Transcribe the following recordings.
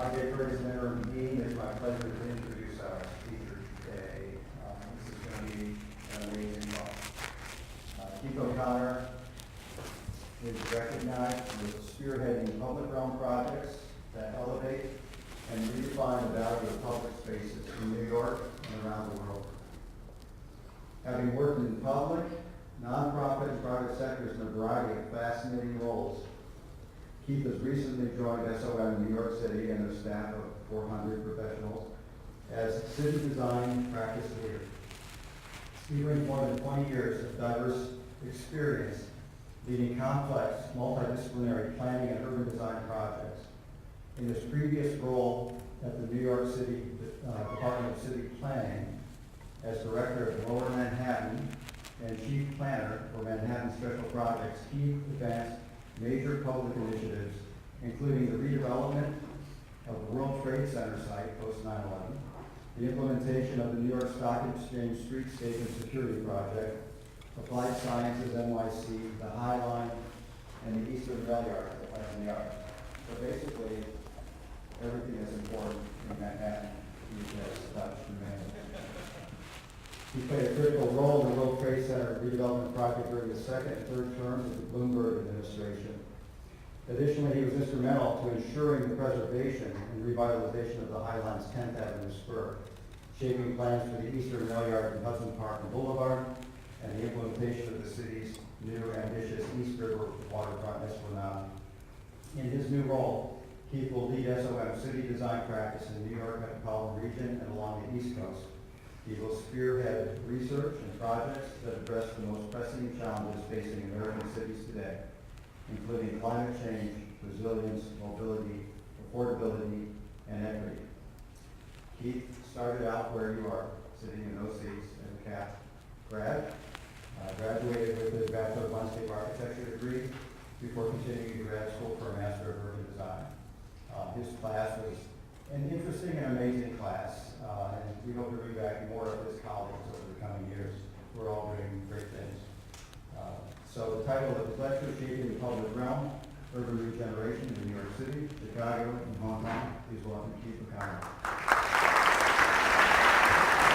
Project for his interim meeting. It's my pleasure to introduce our speaker today. This is going to be an amazing talk. Keith O'Connor is recognized for spearheading public realm projects that elevate and redefine the value of public spaces in New York and around the world. Having worked in public, nonprofit, and private sectors in a variety of fascinating roles, Keith has recently joined SOM in New York City and their staff of 400 professionals as city design practice leader. He brings more than 20 years of diverse experience leading complex, multidisciplinary planning and urban design projects. In his previous role at the New York City Department of City Planning as Director of Lower Manhattan and Chief Planner for Manhattan Special Projects, Keith advanced major public initiatives, including the redevelopment of the World Trade Center site post 9/11, the implementation of the New York Stock Exchange Streetscape and Security Project, Applied Sciences NYC, the High Line, and the Eastern Rail Yard, the Plan in the Yard. So basically, everything that's important in Manhattan, he has touched and managed. He played a critical role in the World Trade Center redevelopment project during the second and third terms of the Bloomberg administration. Additionally, he was instrumental to ensuring the preservation and revitalization of the High Line's 10th Avenue spur, shaping plans for the Eastern Rail Yard and Hudson Park and Boulevard, and the implementation of the city's new ambitious East River Waterfront Esplanade. In his new role, Keith will lead SOM city design practice in the New York metropolitan region and along the East Coast. He will spearhead research and projects that address the most pressing challenges facing American cities today, including climate change, resilience, mobility, affordability, and equity. Keith started out where you are, sitting in those seats as a CAP grad, graduated with his Bachelor of Landscape Architecture degree before continuing to grad school for a Master of Urban Design. His class was an interesting and amazing class, and we hope to bring back more of his colleagues over the coming years. We're all doing great things. So the title of his lecture, Shaping the Public Realm, Urban Regeneration in New York City, Chicago, and Hong Kong. Please welcome Keith O'Connor.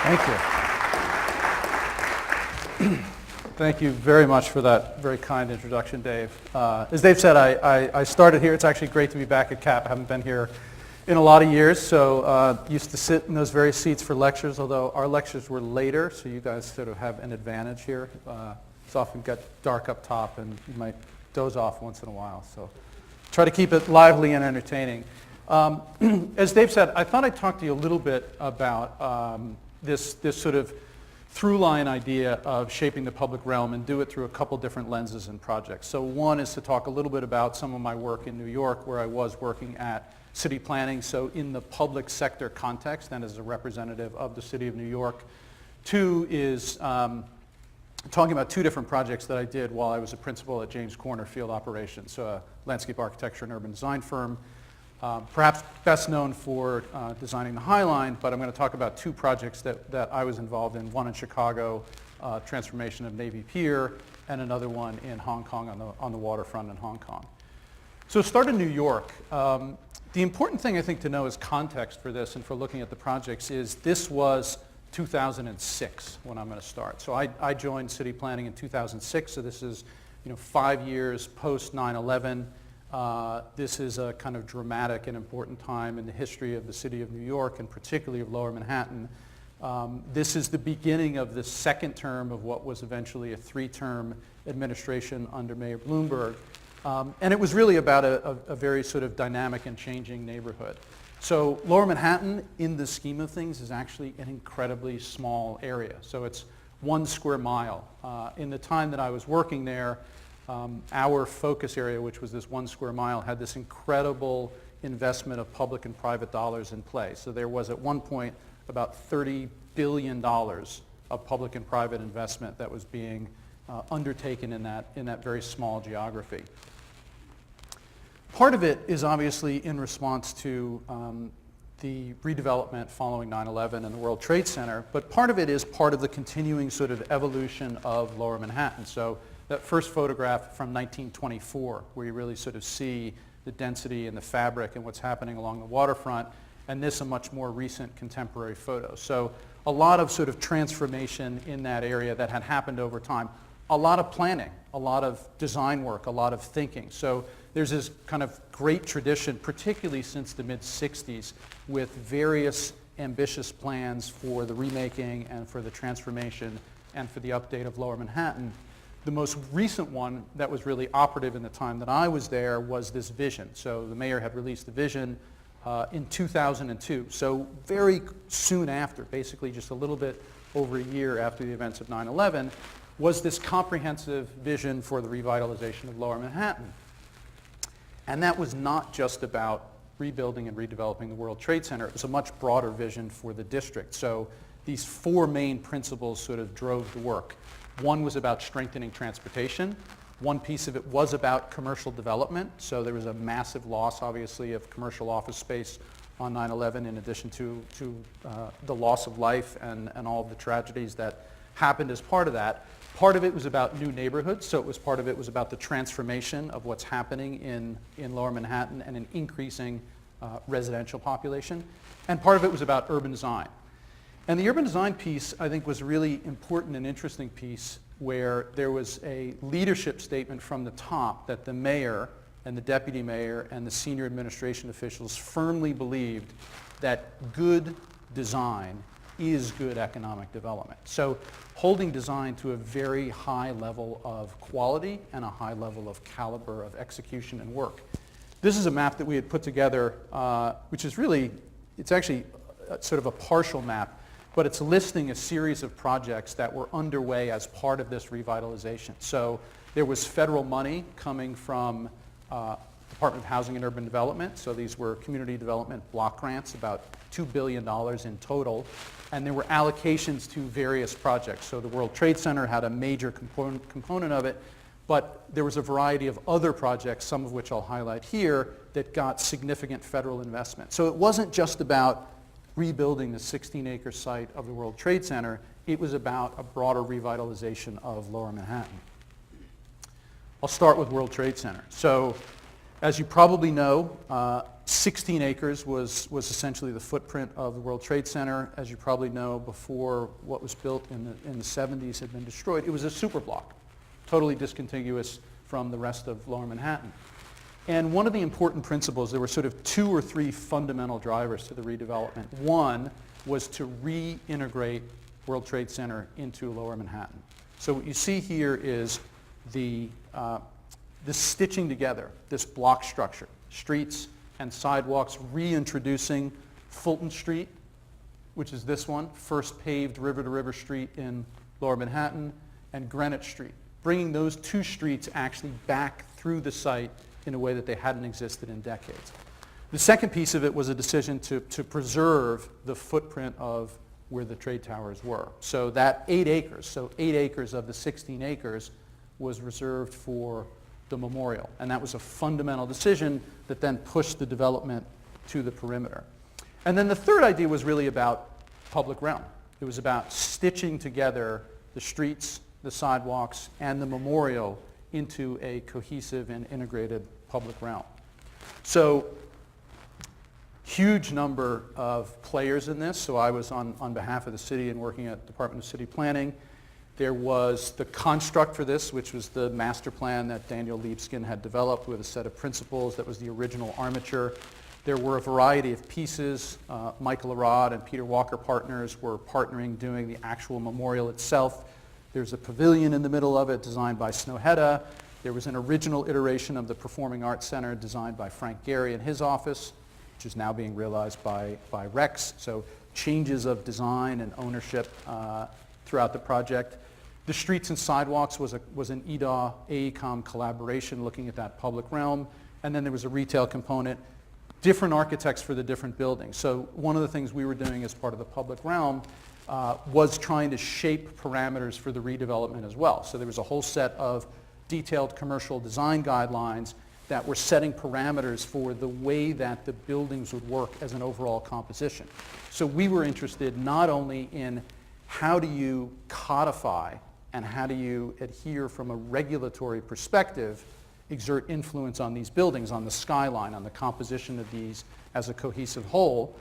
Thank you. Thank you very much for that very kind introduction, Dave. As Dave said, I started here. It's actually great to be back at CAP. I haven't been here in a lot of years, so used to sit in those very seats for lectures, although our lectures were later, so you guys sort of have an advantage here. It's often got dark up top, and you might doze off once in a while, so try to keep it lively and entertaining. As Dave said, I thought I'd talk to you a little bit about this sort of through-line idea of shaping the public realm and do it through a couple different lenses and projects. So one is to talk a little bit about some of my work in New York, where I was working at city planning, so in the public sector context and as a representative of the city of New York. Two is talking about two different projects that I did while I was a principal at James Corner Field Operations, so a landscape architecture and urban design firm. Perhaps best known for designing the High Line, but I'm going to talk about two projects that I was involved in, one in Chicago, transformation of Navy Pier, and another one in Hong Kong on the waterfront in Hong Kong. So start in New York. The important thing I think to know as context for this and for looking at the projects is this was 2006 when I'm going to start. So I joined city planning in 2006, so this is 5 years post 9/11. This is a kind of dramatic and important time in the history of the city of New York and particularly of Lower Manhattan. This is the beginning of the second term of what was eventually a 3-term administration under Mayor Bloomberg. And it was really about a very sort of dynamic and changing neighborhood. So Lower Manhattan, in the scheme of things, is actually an incredibly small area. So it's 1 square mile. In the time that I was working there, our focus area, which was this 1 square mile, had this incredible investment of public and private dollars in play. So there was at one point about $30 billion of public and private investment that was being undertaken in that very small geography. Part of it is obviously in response to the redevelopment following 9/11 and the World Trade Center, but part of it is part of the continuing sort of evolution of Lower Manhattan. So that first photograph from 1924, where you really sort of see the density and the fabric and what's happening along the waterfront, and this a much more recent contemporary photo. So a lot of sort of transformation in that area that had happened over time. A lot of planning, a lot of design work, a lot of thinking. So there's this kind of great tradition, particularly since the mid-60s, with various ambitious plans for the remaking and for the transformation and for the update of Lower Manhattan. The most recent one that was really operative in the time that I was there was this vision. So the mayor had released the vision in 2002. So very soon after, basically just a little bit over a year after the events of 9/11, was this comprehensive vision for the revitalization of Lower Manhattan. And that was not just about rebuilding and redeveloping the World Trade Center. It was a much broader vision for the district. So these four main principles sort of drove the work. One was about strengthening transportation. One piece of it was about commercial development. So there was a massive loss, obviously, of commercial office space on 9/11, in addition to the loss of life and all of the tragedies that happened as part of that. Part of it was about new neighborhoods, so part of it was about the transformation of what's happening in Lower Manhattan and an increasing residential population. And part of it was about urban design. And the urban design piece, I think, was a really important and interesting piece where there was a leadership statement from the top that the mayor and the deputy mayor and the senior administration officials firmly believed that good design is good economic development. So holding design to a very high level of quality and a high level of caliber of execution and work. This is a map that we had put together, which is really, it's actually sort of a partial map, but it's listing a series of projects that were underway as part of this revitalization. So there was federal money coming from Department of Housing and Urban Development. So these were community development block grants, about $2 billion in total. And there were allocations to various projects. So the World Trade Center had a major component of it, but there was a variety of other projects, some of which I'll highlight here, that got significant federal investment. So it wasn't just about rebuilding the 16-acre site of the World Trade Center. It was about a broader revitalization of Lower Manhattan. I'll start with World Trade Center. So as you probably know, 16 acres was essentially the footprint of the World Trade Center. As you probably know, before what was built in the 70s had been destroyed, it was a superblock, totally discontiguous from the rest of Lower Manhattan. And one of the important principles, there were sort of 2 or 3 fundamental drivers to the redevelopment. One was to reintegrate World Trade Center into Lower Manhattan. So what you see here is the stitching together, this block structure, streets and sidewalks, reintroducing Fulton Street, which is this one, first paved river-to-river street in Lower Manhattan, and Greenwich Street, bringing those 2 streets actually back through the site in a way that they hadn't existed in decades. The second piece of it was a decision to preserve the footprint of where the trade towers were. So that 8 acres, so 8 acres of the 16 acres was reserved for the memorial. And that was a fundamental decision that then pushed the development to the perimeter. And then the third idea was really about public realm. It was about stitching together the streets, the sidewalks, and the memorial into a cohesive and integrated public realm. So huge number of players in this. So I was on behalf of the city and working at Department of City Planning. There was the construct for this, which was the master plan that Daniel Liebskin had developed with a set of principles that was the original armature. There were a variety of pieces. Michael Arad and Peter Walker Partners were partnering doing the actual memorial itself. There's a pavilion in the middle of it designed by Snowhetta. There was an original iteration of the Performing Arts Center designed by Frank Gehry in his office, which is now being realized by Rex. So changes of design and ownership throughout the project. The streets and sidewalks was an EDA AECOM collaboration looking at that public realm. And then there was a retail component, different architects for the different buildings. So one of the things we were doing as part of the public realm was trying to shape parameters for the redevelopment as well. So there was a whole set of detailed commercial design guidelines that were setting parameters for the way that the buildings would work as an overall composition. So we were interested not only in how do you codify and how do you adhere from a regulatory perspective exert influence on these buildings, on the skyline, on the composition of these as a cohesive whole,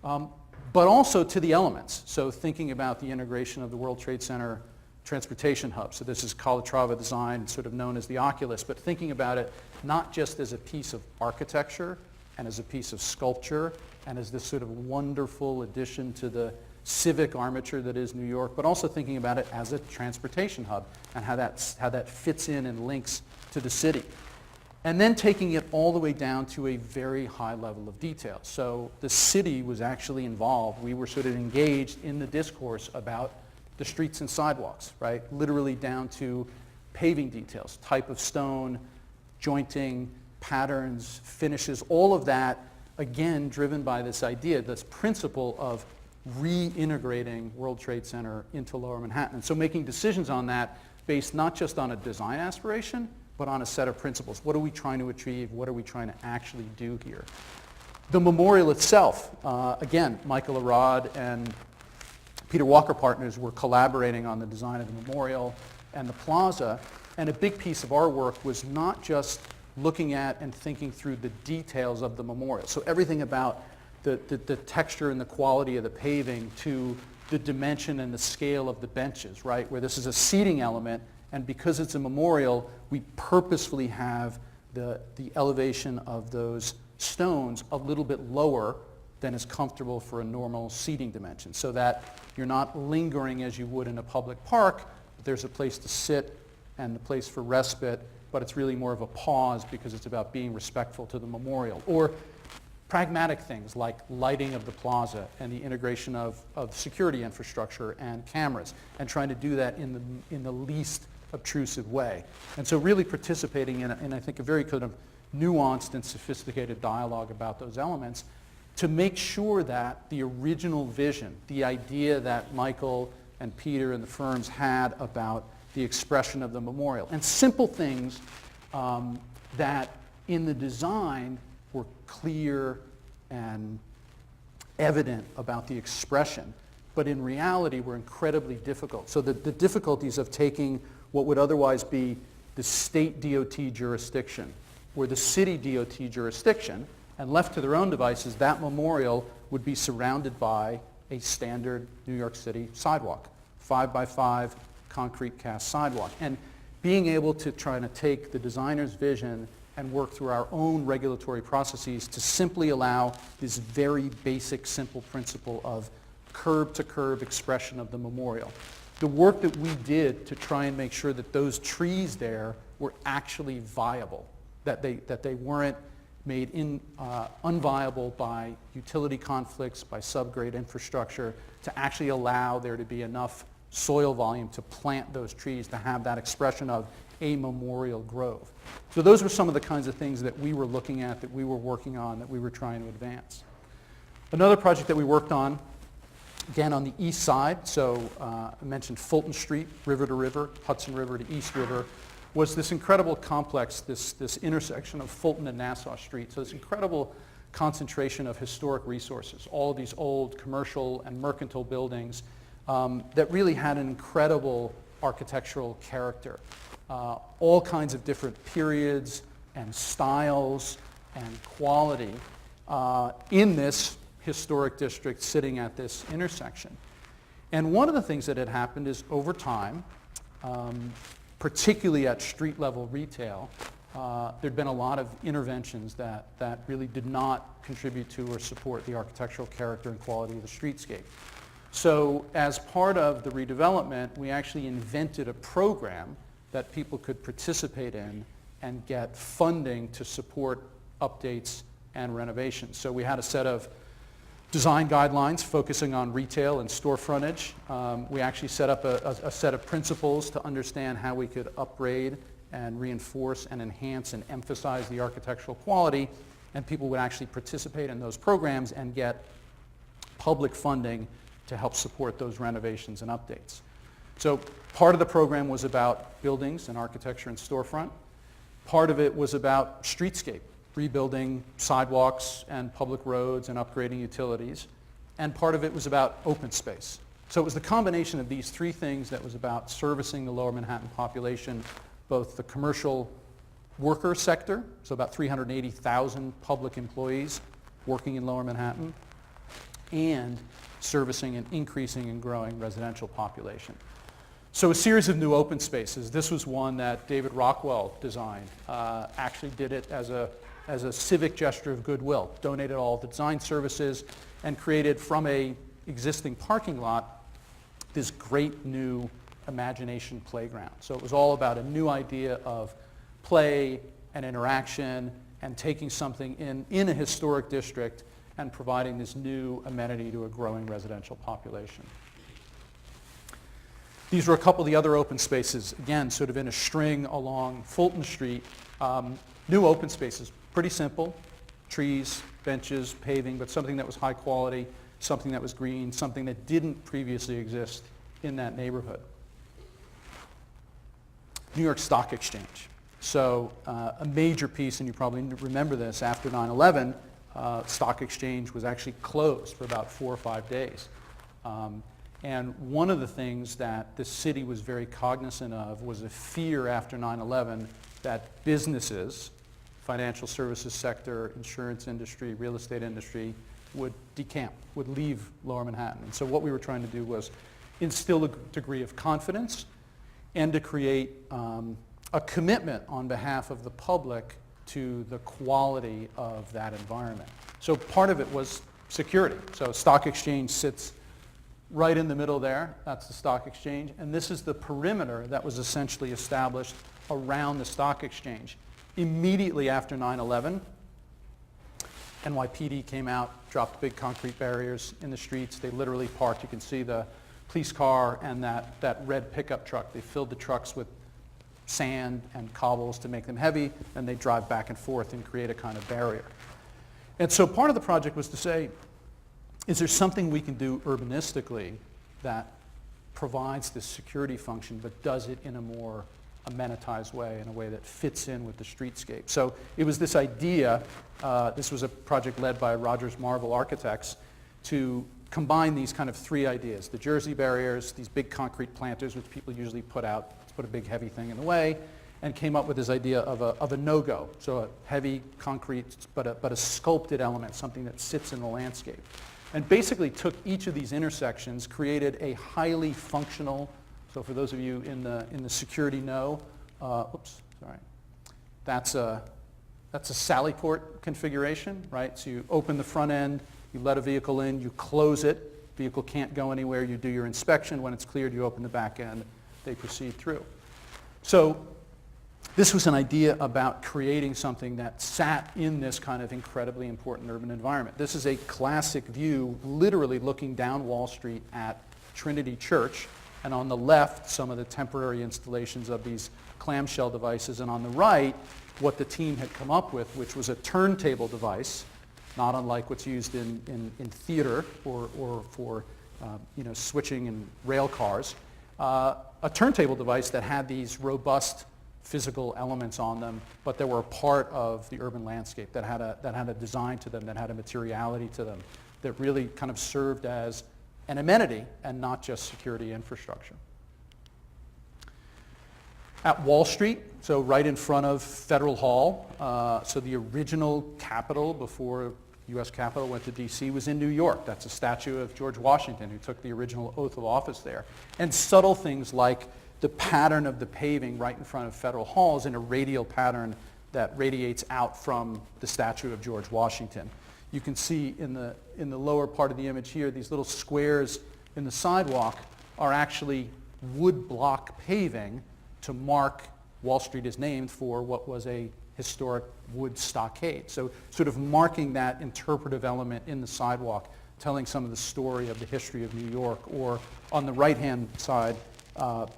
but also to the elements. So thinking about the integration of the World Trade Center transportation hub. So this is Calatrava design, sort of known as the Oculus, but thinking about it not just as a piece of architecture and as a piece of sculpture and as this sort of wonderful addition to the civic armature that is New York, but also thinking about it as a transportation hub and how that fits in and links to the city. And then taking it all the way down to a very high level of detail. So the city was actually involved. We were sort of engaged in the discourse about the streets and sidewalks, right? Literally down to paving details, type of stone, jointing, patterns, finishes, all of that, again, driven by this idea, this principle of reintegrating World Trade Center into Lower Manhattan. And so making decisions on that based not just on a design aspiration, but on a set of principles. What are we trying to achieve? What are we trying to actually do here? The memorial itself, again, Michael Arad and Peter Walker Partners were collaborating on the design of the memorial and the plaza, and a big piece of our work was not just looking at and thinking through the details of the memorial. So everything about the texture and the quality of the paving to the dimension and the scale of the benches, right? Where this is a seating element, and because it's a memorial, we purposefully have the elevation of those stones a little bit lower than is comfortable for a normal seating dimension, so that you're not lingering as you would in a public park. There's a place to sit and a place for respite, but it's really more of a pause because it's about being respectful to the memorial. Or pragmatic things like lighting of the plaza and the integration of security infrastructure and cameras, and trying to do that in the least obtrusive way. And so really participating in I think, a very kind of nuanced and sophisticated dialogue about those elements to make sure that the original vision, the idea that Michael and Peter and the firms had about the expression of the memorial, and simple things that in the design were clear and evident about the expression, but in reality were incredibly difficult. So the difficulties of taking what would otherwise be the state DOT jurisdiction or the city DOT jurisdiction, and left to their own devices, that memorial would be surrounded by a standard New York City sidewalk, 5x5 concrete cast sidewalk. And being able to try to take the designer's vision and work through our own regulatory processes to simply allow this very basic, simple principle of curb-to-curb expression of the memorial. The work that we did to try and make sure that those trees there were actually viable, that they weren't made unviable by utility conflicts, by subgrade infrastructure, to actually allow there to be enough soil volume to plant those trees to have that expression of a memorial grove. So those were some of the kinds of things that we were looking at, that we were working on, that we were trying to advance. Another project that we worked on, again on the east side, so I mentioned Fulton Street, river to river, Hudson River to East River, was this incredible complex, this intersection of Fulton and Nassau Street. So this incredible concentration of historic resources, all of these old commercial and mercantile buildings that really had an incredible architectural character. All kinds of different periods and styles and quality in this historic district sitting at this intersection. And one of the things that had happened is over time, particularly at street level retail, there'd been a lot of interventions that really did not contribute to or support the architectural character and quality of the streetscape. So as part of the redevelopment, we actually invented a program that people could participate in and get funding to support updates and renovations. So we had a set of design guidelines focusing on retail and store frontage. We actually set up a set of principles to understand how we could upgrade and reinforce and enhance and emphasize the architectural quality, and people would actually participate in those programs and get public funding to help support those renovations and updates. So part of the program was about buildings and architecture and storefront. Part of it was about streetscape, rebuilding sidewalks and public roads and upgrading utilities. And part of it was about open space. So it was the combination of these three things that was about servicing the Lower Manhattan population, both the commercial worker sector, so about 380,000 public employees working in Lower Manhattan, and servicing an increasing and growing residential population. So a series of new open spaces. This was one that David Rockwell designed. Actually did it as a civic gesture of goodwill. Donated all the design services and created from a existing parking lot this great new imagination playground. So it was all about a new idea of play and interaction and taking something in a historic district and providing this new amenity to a growing residential population. These were a couple of the other open spaces, again, sort of in a string along Fulton Street. New open spaces, pretty simple, trees, benches, paving, but something that was high quality, something that was green, something that didn't previously exist in that neighborhood. New York Stock Exchange. So a major piece, and you probably remember this, after 9/11, Stock Exchange was actually closed for about 4 or 5 days. And one of the things that the city was very cognizant of was a fear after 9/11 that businesses, financial services sector, insurance industry, real estate industry, would decamp, would leave Lower Manhattan. And so what we were trying to do was instill a degree of confidence and to create a commitment on behalf of the public to the quality of that environment. So part of it was security. So Stock Exchange sits right in the middle there. That's the Stock Exchange. And this is the perimeter that was essentially established around the Stock Exchange. Immediately after 9/11, NYPD came out, dropped big concrete barriers in the streets. They literally parked. You can see the police car and that red pickup truck. They filled the trucks with sand and cobbles to make them heavy, and they drive back and forth and create a kind of barrier. And so part of the project was to say, is there something we can do urbanistically that provides this security function but does it in a more amenitized way, in a way that fits in with the streetscape? So it was this idea, this was a project led by Rogers Marvel Architects, to combine these kind of 3 ideas: the Jersey barriers, these big concrete planters which people usually put out, put a big heavy thing in the way, and came up with this idea of a no-go, so a heavy concrete but a sculpted element, something that sits in the landscape. And basically took each of these intersections, created a highly functional, so for those of you in the security know, that's a sally port configuration, right? So you open the front end, you let a vehicle in, you close it, vehicle can't go anywhere, you do your inspection, when it's cleared you open the back end, they proceed through. So this was an idea about creating something that sat in this kind of incredibly important urban environment. This is a classic view, literally looking down Wall Street at Trinity Church, and on the left, some of the temporary installations of these clamshell devices, and on the right, what the team had come up with, which was a turntable device, not unlike what's used in theater or for switching in rail cars, a turntable device that had these robust physical elements on them, but that were a part of the urban landscape, that had a design to them, that had a materiality to them, that really kind of served as an amenity and not just security infrastructure. At Wall Street, so right in front of Federal Hall, so the original Capitol before U.S. Capitol went to D.C. was in New York. That's a statue of George Washington, who took the original oath of office there. And subtle things like the pattern of the paving right in front of Federal Hall is in a radial pattern that radiates out from the statue of George Washington. You can see in the lower part of the image here, these little squares in the sidewalk are actually wood block paving to mark Wall Street is named for what was a historic wood stockade. So sort of marking that interpretive element in the sidewalk, telling some of the story of the history of New York. Or on the right-hand side,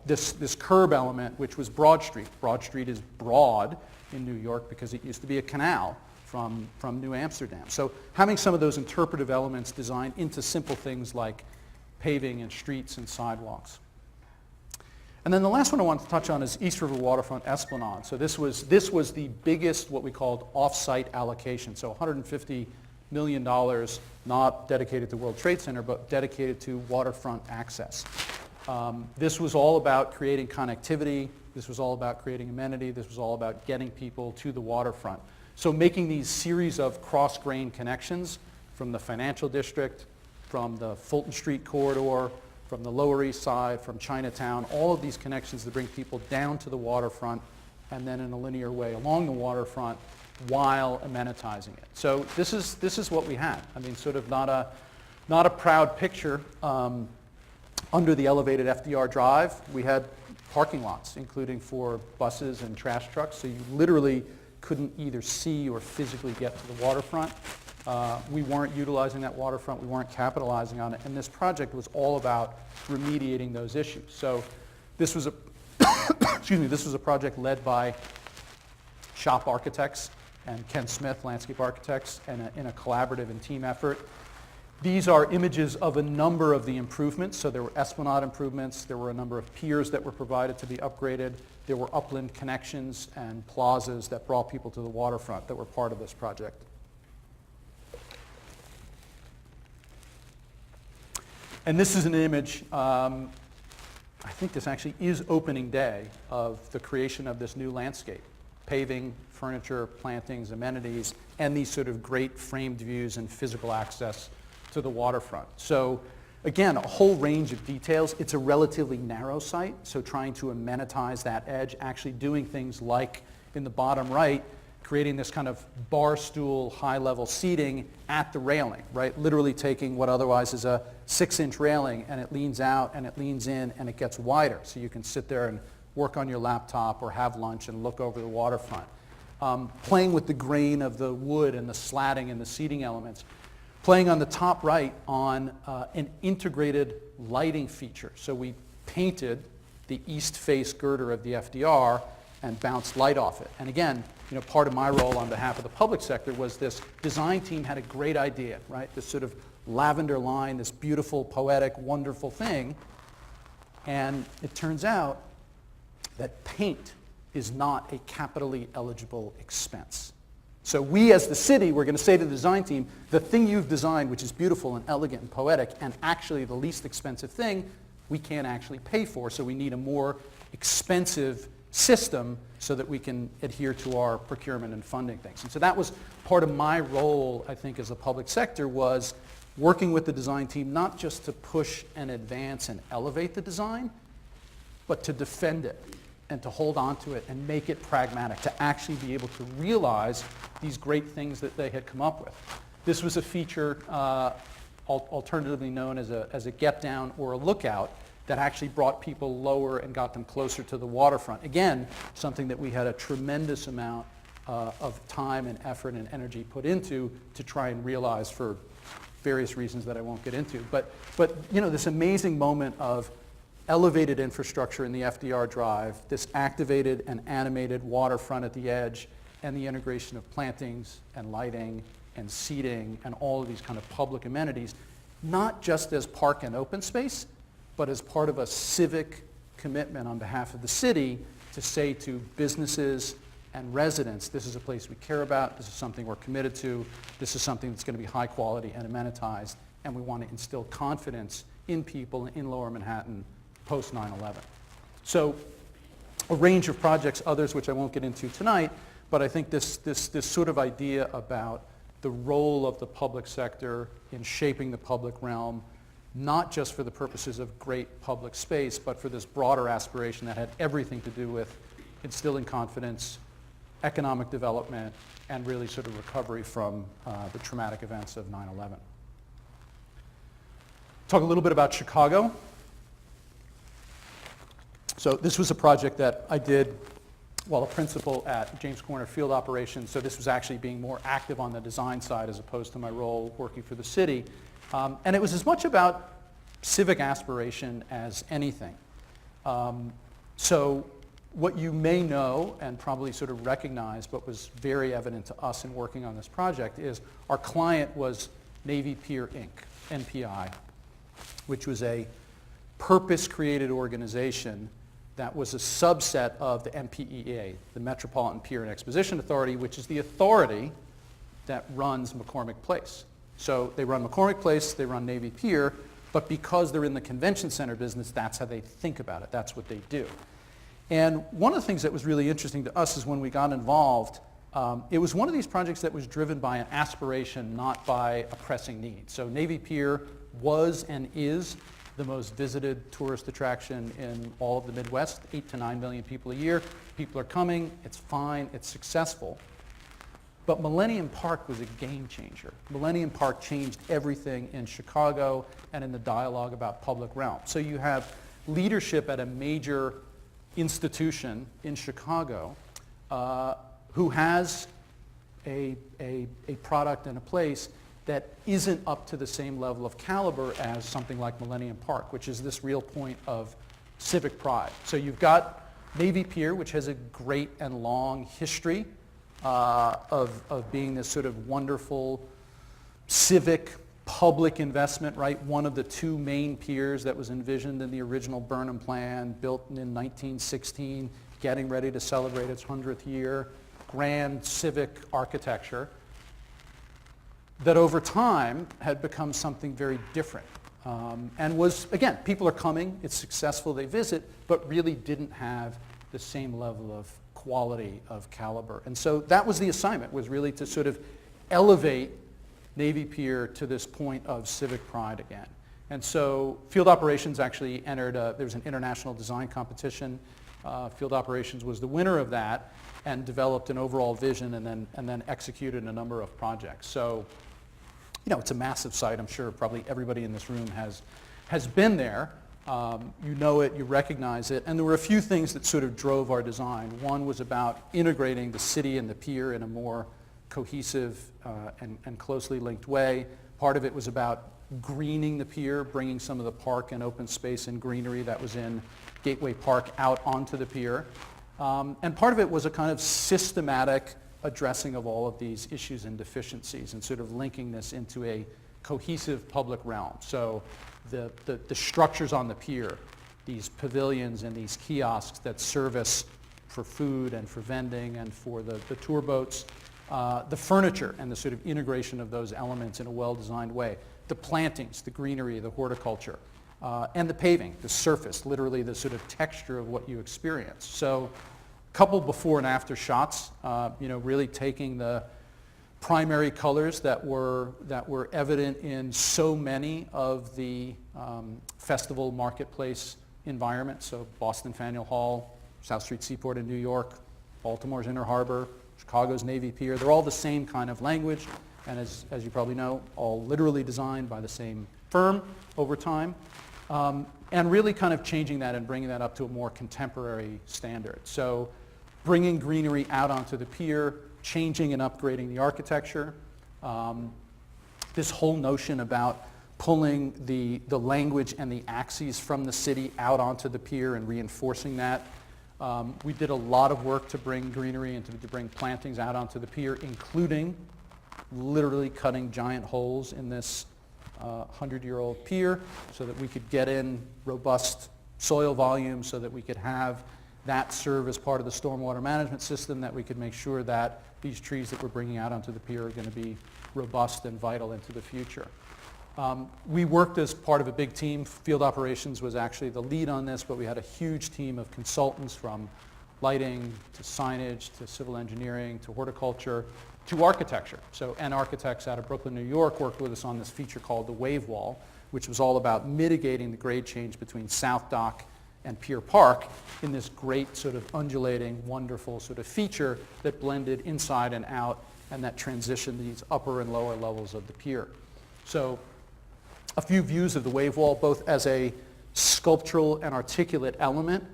this curb element, which was Broad Street. Broad Street is broad in New York because it used to be a canal from New Amsterdam. So having some of those interpretive elements designed into simple things like paving and streets and sidewalks. And then the last one I want to touch on is East River Waterfront Esplanade. So this was the biggest, what we called off-site allocation. So $150 million, not dedicated to World Trade Center, but dedicated to waterfront access. This was all about creating connectivity. This This was all about creating amenity. This was all about getting people to the waterfront. So making these series of cross-grain connections from the financial district, from the Fulton Street corridor, from the Lower East Side, from Chinatown, all of these connections to bring people down to the waterfront and then in a linear way along the waterfront while amenitizing it. So this is what we had. I mean, sort of not a proud picture. Under the elevated FDR Drive, we had parking lots, including for buses and trash trucks, so you literally couldn't either see or physically get to the waterfront. We weren't utilizing that waterfront, we weren't capitalizing on it, and this project was all about remediating those issues. So this was a this was a project led by Shop Architects and Ken Smith, Landscape Architects, and in a collaborative and team effort. These are images of a number of the improvements. So there were Esplanade improvements, there were a number of piers that were provided to be upgraded, there were upland connections and plazas that brought people to the waterfront that were part of this project. And this is an image, I think this actually is opening day of the creation of this new landscape. Paving, furniture, plantings, amenities, and these sort of great framed views and physical access to the waterfront. So again, a whole range of details. It's a relatively narrow site, so trying to amenitize that edge, actually doing things like in the bottom right, creating this kind of bar stool, high-level seating at the railing, right? Literally taking what otherwise is a 6-inch railing and it leans out and it leans in and it gets wider. So you can sit there and work on your laptop or have lunch and look over the waterfront. Playing with the grain of the wood and the slatting and the seating elements. Playing on the top right on an integrated lighting feature. So we painted the east face girder of the FDR and bounced light off it. And again, part of my role on behalf of the public sector was this design team had a great idea, right? This sort of lavender line, this beautiful, poetic, wonderful thing. And it turns out that paint is not a capitally eligible expense. So we as the city, we're going to say to the design team, the thing you've designed, which is beautiful and elegant and poetic, and actually the least expensive thing, we can't actually pay for, so we need a more expensive system so that we can adhere to our procurement and funding things. And so that was part of my role, I think, as a public sector, was working with the design team, not just to push and advance and elevate the design, but to defend it and to hold on to it and make it pragmatic, to actually be able to realize these great things that they had come up with. This was a feature alternatively known as a get-down or a lookout that actually brought people lower and got them closer to the waterfront. Again, something that we had a tremendous amount of time and effort and energy put into to try and realize for various reasons that I won't get into. But this amazing moment of elevated infrastructure in the FDR Drive, this activated and animated waterfront at the edge, and the integration of plantings and lighting and seating and all of these kind of public amenities, not just as park and open space, but as part of a civic commitment on behalf of the city to say to businesses and residents, this is a place we care about, this is something we're committed to, this is something that's going to be high quality and amenitized, and we want to instill confidence in people in Lower Manhattan post 9/11. So a range of projects, others which I won't get into tonight, but I think this sort of idea about the role of the public sector in shaping the public realm, not just for the purposes of great public space, but for this broader aspiration that had everything to do with instilling confidence, economic development, and really sort of recovery from the traumatic events of 9/11. Talk a little bit about Chicago. So this was a project that I did while a principal at James Corner Field Operations, so this was actually being more active on the design side as opposed to my role working for the city. And it was as much about civic aspiration as anything. So what you may know and probably sort of recognize, but was very evident to us in working on this project, is our client was Navy Pier, Inc., NPI, which was a purpose-created organization that was a subset of the MPEA, the Metropolitan Pier and Exposition Authority, which is the authority that runs McCormick Place. So they run McCormick Place, they run Navy Pier, but because they're in the convention center business, that's how they think about it. That's what they do. And one of the things that was really interesting to us is when we got involved, it was one of these projects that was driven by an aspiration, not by a pressing need. So Navy Pier was and is the most visited tourist attraction in all of the Midwest, 8 to 9 million people a year. People are coming, it's fine, it's successful. But Millennium Park was a game changer. Millennium Park changed everything in Chicago and in the dialogue about public realm. So you have leadership at a major institution in Chicago who has a product and a place that isn't up to the same level of caliber as something like Millennium Park, which is this real point of civic pride. So you've got Navy Pier, which has a great and long history of being this sort of wonderful civic public investment, right? One of the two main piers that was envisioned in the original Burnham Plan, built in 1916, getting ready to celebrate its 100th year, grand civic architecture that over time had become something very different. And was, again, people are coming, it's successful, they visit, but really didn't have the same level of quality of caliber. And so that was the assignment, was really to sort of elevate Navy Pier to this point of civic pride again. And so Field Operations actually entered, there was an international design competition. Field Operations was the winner of that and developed an overall vision and then executed a number of projects. So, you know, it's a massive site. I'm sure probably everybody in this room has been there. You know it, you recognize it. And there were a few things that sort of drove our design. One was about integrating the city and the pier in a more cohesive and closely linked way. Part of it was about greening the pier, bringing some of the park and open space and greenery that was in Gateway Park out onto the pier. And part of it was a kind of systematic addressing of all of these issues and deficiencies and sort of linking this into a cohesive public realm. So the structures on the pier, these pavilions and these kiosks that service for food and for vending and for the tour boats, the furniture and the sort of integration of those elements in a well-designed way, the plantings, the greenery, the horticulture, and the paving, the surface, literally the sort of texture of what you experience. So a couple before and after shots, really taking the primary colors that were evident in so many of the festival marketplace environments. So Boston Faneuil Hall, South Street Seaport in New York, Baltimore's Inner Harbor, Chicago's Navy Pier. They're all the same kind of language, and as you probably know, all literally designed by the same firm over time. And really kind of changing that and bringing that up to a more contemporary standard. So bringing greenery out onto the pier, changing and upgrading the architecture. This whole notion about pulling the language and the axes from the city out onto the pier and reinforcing that. We did a lot of work to bring greenery and to bring plantings out onto the pier, including literally cutting giant holes in this 100-year-old pier so that we could get in robust soil volume, so that we could have that serve as part of the stormwater management system, that we could make sure that these trees that we're bringing out onto the pier are going to be robust and vital into the future. We worked as part of a big team. Field Operations was actually the lead on this, but we had a huge team of consultants from lighting to signage to civil engineering to horticulture to architecture. So, and architects out of Brooklyn, New York worked with us on this feature called the Wave Wall, which was all about mitigating the grade change between South Dock and Pier Park in this great sort of undulating, wonderful sort of feature that blended inside and out and that transitioned these upper and lower levels of the pier. So a few views of the wave wall, both as a sculptural and articulate element,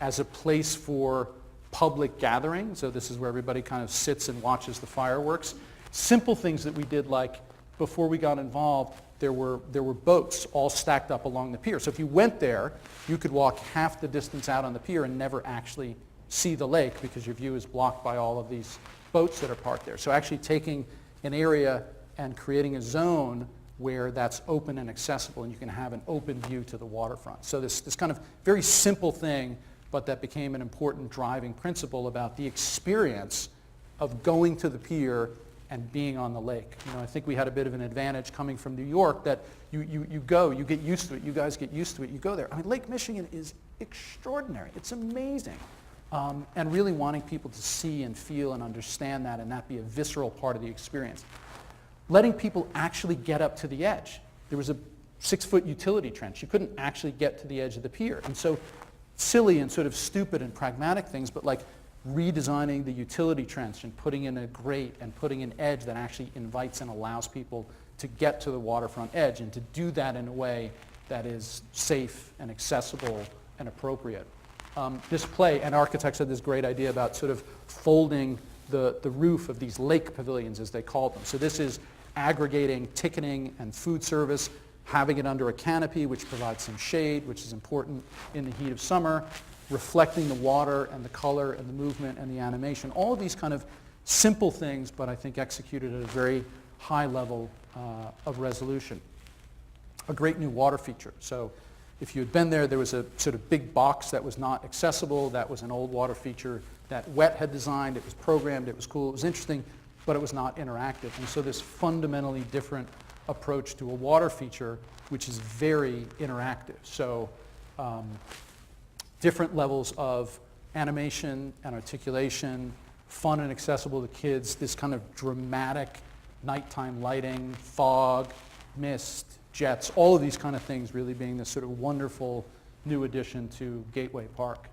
as a place for public gathering. So this is where everybody kind of sits and watches the fireworks. Simple things that we did, like before we got involved, there were boats all stacked up along the pier. So if you went there, you could walk half the distance out on the pier and never actually see the lake because your view is blocked by all of these boats that are parked there. So actually taking an area and creating a zone where that's open and accessible and you can have an open view to the waterfront. So this kind of very simple thing, but that became an important driving principle about the experience of going to the pier and being on the lake. I think we had a bit of an advantage coming from New York that you go, you get used to it, you guys get used to it, you go there. Lake Michigan is extraordinary. It's amazing. And really wanting people to see and feel and understand that and that be a visceral part of the experience. Letting people actually get up to the edge. There was a 6-foot utility trench. You couldn't actually get to the edge of the pier. And so silly and sort of stupid and pragmatic things, but like redesigning the utility trench and putting in a grate and putting an edge that actually invites and allows people to get to the waterfront edge and to do that in a way that is safe and accessible and appropriate. This play, and architects had this great idea about sort of folding the roof of these lake pavilions, as they called them. So this is aggregating ticketing and food service, having it under a canopy, which provides some shade, which is important in the heat of summer, reflecting the water and the color and the movement and the animation. All of these kind of simple things, but I think executed at a very high level of resolution. A great new water feature. So if you had been there, there was a sort of big box that was not accessible. That was an old water feature that Wet had designed. It was programmed. It was cool. It was interesting, but it was not interactive. And so this fundamentally different approach to a water feature, which is very interactive. So different levels of animation and articulation, fun and accessible to kids, this kind of dramatic nighttime lighting, fog, mist, jets, all of these kind of things really being this sort of wonderful new addition to Gateway Park.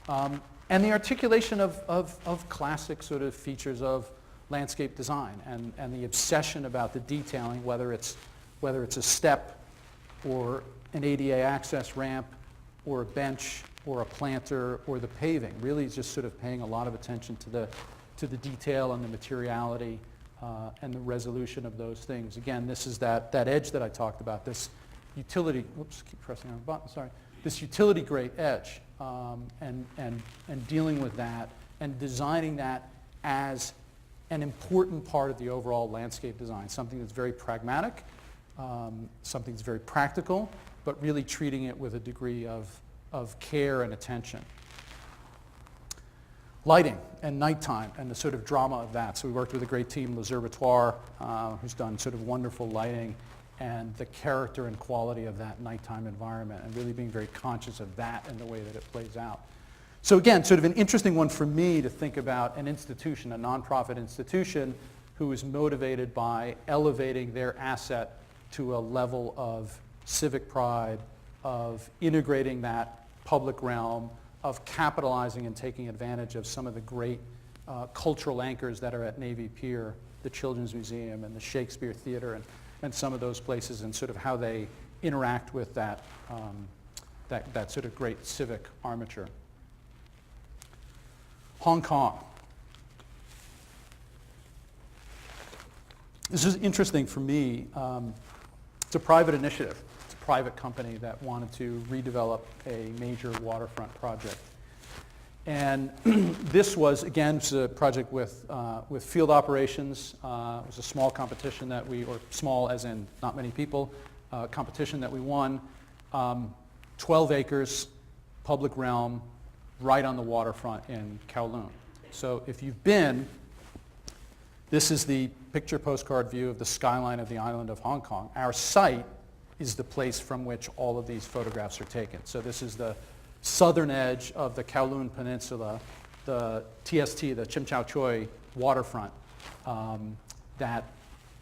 And the articulation of classic sort of features of landscape design and the obsession about the detailing, whether it's a step or an ADA access ramp or a bench or a planter or the paving. Really just sort of paying a lot of attention to the detail and the materiality and the resolution of those things. Again, this is that edge that I talked about, this utility, whoops, keep pressing on the button, sorry. This utility grade edge and dealing with that and designing that as an important part of the overall landscape design, something that's very pragmatic, something that's very practical, but really treating it with a degree of care and attention. Lighting and nighttime and the sort of drama of that. So we worked with a great team, L'Observatoire, who's done sort of wonderful lighting and the character and quality of that nighttime environment and really being very conscious of that and the way that it plays out. So again, sort of an interesting one for me to think about an institution, a nonprofit institution who is motivated by elevating their asset to a level of civic pride, of integrating that public realm, of capitalizing and taking advantage of some of the great cultural anchors that are at Navy Pier, the Children's Museum and the Shakespeare Theater and some of those places and sort of how they interact with that sort of great civic armature. Hong Kong. This is interesting for me. It's a private initiative. It's a private company that wanted to redevelop a major waterfront project. And this was, again, a project with field operations. It was a small competition that or small as in not many people, competition that we won. 12 acres, public realm, right on the waterfront in Kowloon. So if you've been, this is the picture postcard view of the skyline of the island of Hong Kong. Our site is the place from which all of these photographs are taken. So this is the southern edge of the Kowloon Peninsula, the TST, the Chim Chow Choi waterfront, that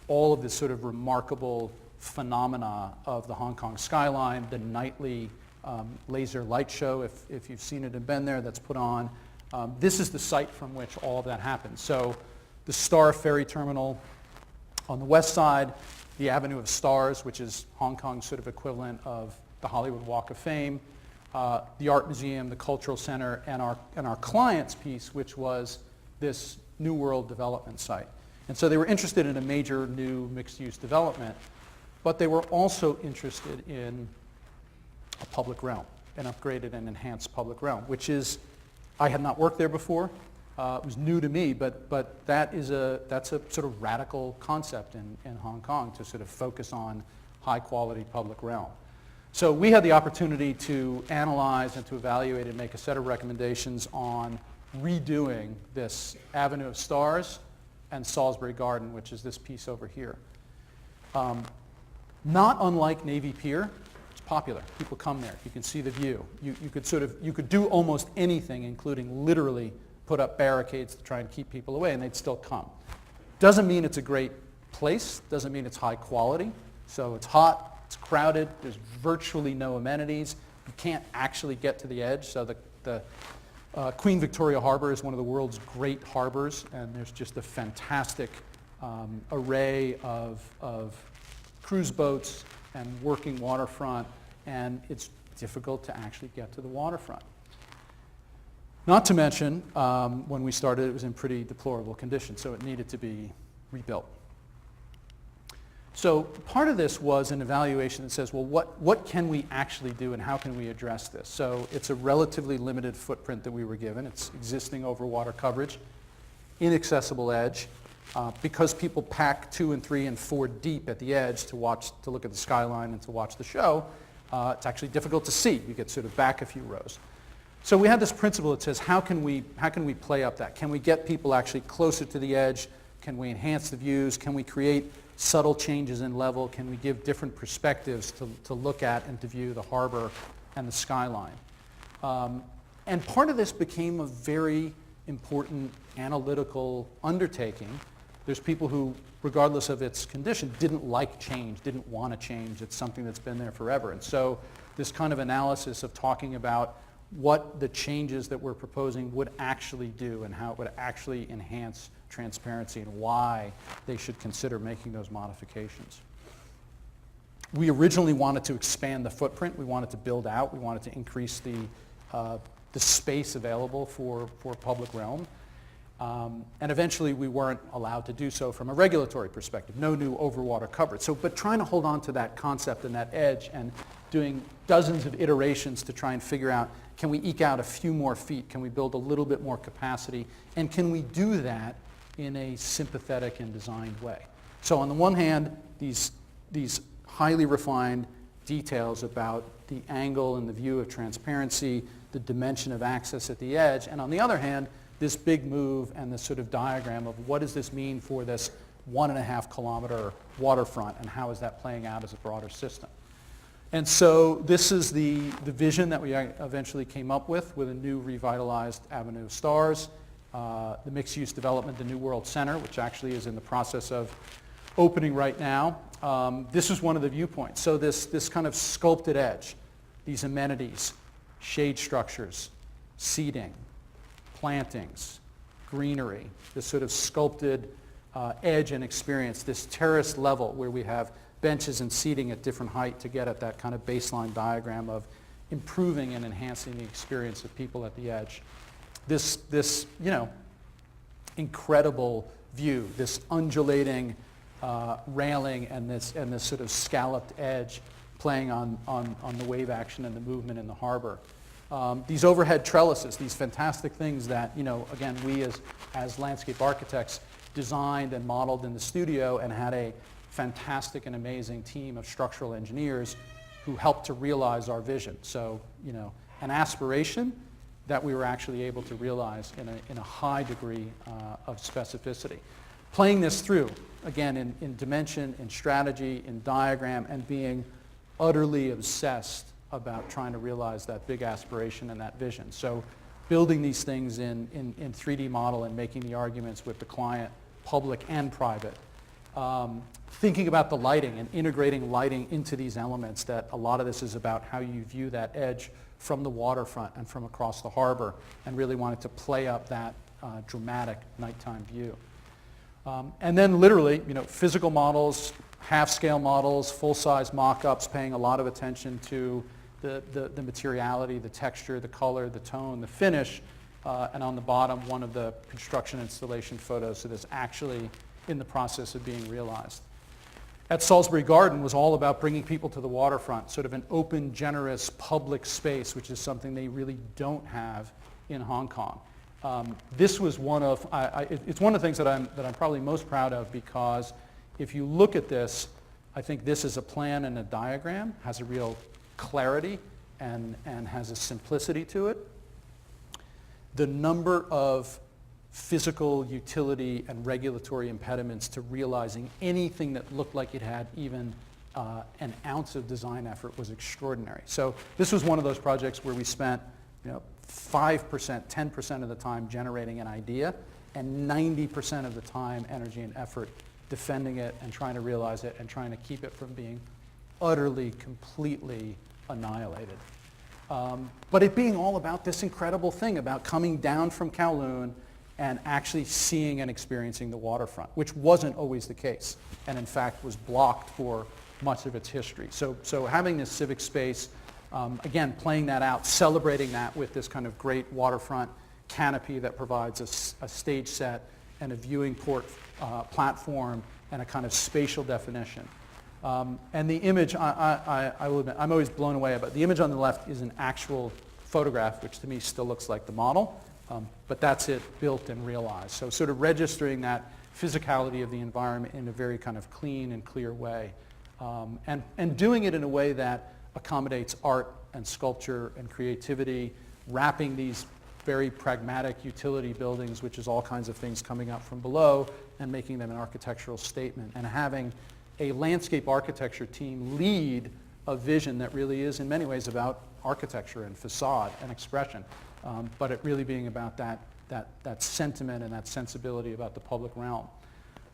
all of this sort of remarkable phenomena of the Hong Kong skyline, the nightly laser light show, if you've seen it and been there, that's put on. This is the site from which all of that happens. So the Star Ferry Terminal on the west side, the Avenue of Stars, which is Hong Kong's sort of equivalent of the Hollywood Walk of Fame, the Art Museum, the Cultural Center, and our client's piece, which was this New World development site. And so they were interested in a major new mixed-use development, but they were also interested in a public realm, an upgraded and enhanced public realm, which is, I had not worked there before. It was new to me, but that's a sort of radical concept in Hong Kong to sort of focus on high-quality public realm. So we had the opportunity to analyze and to evaluate and make a set of recommendations on redoing this Avenue of Stars and Salisbury Garden, which is this piece over here. Not unlike Navy Pier, it's popular. People come there. You can see the view. You could do almost anything, including literally put up barricades to try and keep people away, and they'd still come. Doesn't mean it's a great place. Doesn't mean it's high quality. So it's hot. It's crowded. There's virtually no amenities. You can't actually get to the edge. So the Queen Victoria Harbor is one of the world's great harbors, and there's just a fantastic array of cruise boats and working waterfront, and it's difficult to actually get to the waterfront. Not to mention, when we started, it was in pretty deplorable condition, so it needed to be rebuilt. So part of this was an evaluation that says, well, what can we actually do and how can we address this? So it's a relatively limited footprint that we were given. It's existing overwater coverage, inaccessible edge. Because people pack 2 and 3 and 4 deep at the edge to look at the skyline and to watch the show, it's actually difficult to see. You get sort of back a few rows. So we had this principle that says, how can we play up that? Can we get people actually closer to the edge? Can we enhance the views? Can we create subtle changes in level? Can we give different perspectives to look at and to view the harbor and the skyline? And part of this became a very important analytical undertaking. There's people who, regardless of its condition, didn't like change, didn't want to change. It's something that's been there forever. And so this kind of analysis of talking about what the changes that we're proposing would actually do and how it would actually enhance transparency and why they should consider making those modifications. We originally wanted to expand the footprint. We wanted to build out. We wanted to increase the space available for public realm. And eventually we weren't allowed to do so from a regulatory perspective. No new overwater coverage. But trying to hold on to that concept and that edge and doing dozens of iterations to try and figure out, can we eke out a few more feet? Can we build a little bit more capacity? And can we do that in a sympathetic and designed way? So on the one hand, these highly refined details about the angle and the view of transparency, the dimension of access at the edge, and on the other hand, this big move and this sort of diagram of what does this mean for this 1.5 kilometer waterfront and how is that playing out as a broader system. And so this is the vision that we eventually came up with a new revitalized Avenue of Stars, the mixed-use development, the New World Center, which actually is in the process of opening right now. This is one of the viewpoints. So this kind of sculpted edge, these amenities, shade structures, seating, plantings, greenery, this sort of sculpted edge and experience, this terrace level where we have benches and seating at different height to get at that kind of baseline diagram of improving and enhancing the experience of people at the edge. This incredible view, this undulating railing and this sort of scalloped edge playing on the wave action and the movement in the harbor. These overhead trellises, these fantastic things that, again, we as landscape architects designed and modeled in the studio and had a fantastic and amazing team of structural engineers who helped to realize our vision. So, an aspiration that we were actually able to realize in a high degree of specificity. Playing this through, again, in dimension, in strategy, in diagram, and being utterly obsessed about trying to realize that big aspiration and that vision. So building these things in 3D model and making the arguments with the client, public and private. Thinking about the lighting and integrating lighting into these elements, that a lot of this is about how you view that edge from the waterfront and from across the harbor, and really wanted to play up that dramatic nighttime view. And then literally, physical models, half-scale models, full-size mock-ups, paying a lot of attention to the materiality, the texture, the color, the tone, the finish, and on the bottom, one of the construction installation photos, so that's actually in the process of being realized. At Salisbury Garden was all about bringing people to the waterfront, sort of an open, generous public space, which is something they really don't have in Hong Kong. This was one of, it's one of the things that I'm probably most proud of, because if you look at this, I think this is a plan and a diagram, has a real clarity and has a simplicity to it. The number of physical, utility, and regulatory impediments to realizing anything that looked like it had even an ounce of design effort was extraordinary. So this was one of those projects where we spent 5%, 10% of the time generating an idea, and 90% of the time, energy and effort defending it and trying to realize it and trying to keep it from being utterly, completely annihilated. But it being all about this incredible thing about coming down from Kowloon and actually seeing and experiencing the waterfront, which wasn't always the case, and in fact was blocked for much of its history. So having this civic space, again, playing that out, celebrating that with this kind of great waterfront canopy that provides a stage set and a viewing platform and a kind of spatial definition. And the image, I will admit, I'm always blown away about. The image on the left is an actual photograph, which to me still looks like the model, but that's it built and realized. So sort of registering that physicality of the environment in a very kind of clean and clear way, and doing it in a way that accommodates art and sculpture and creativity, wrapping these very pragmatic utility buildings, which is all kinds of things coming up from below, and making them an architectural statement, and having a landscape architecture team lead a vision that really is in many ways about architecture and facade and expression, but it really being about that sentiment and that sensibility about the public realm.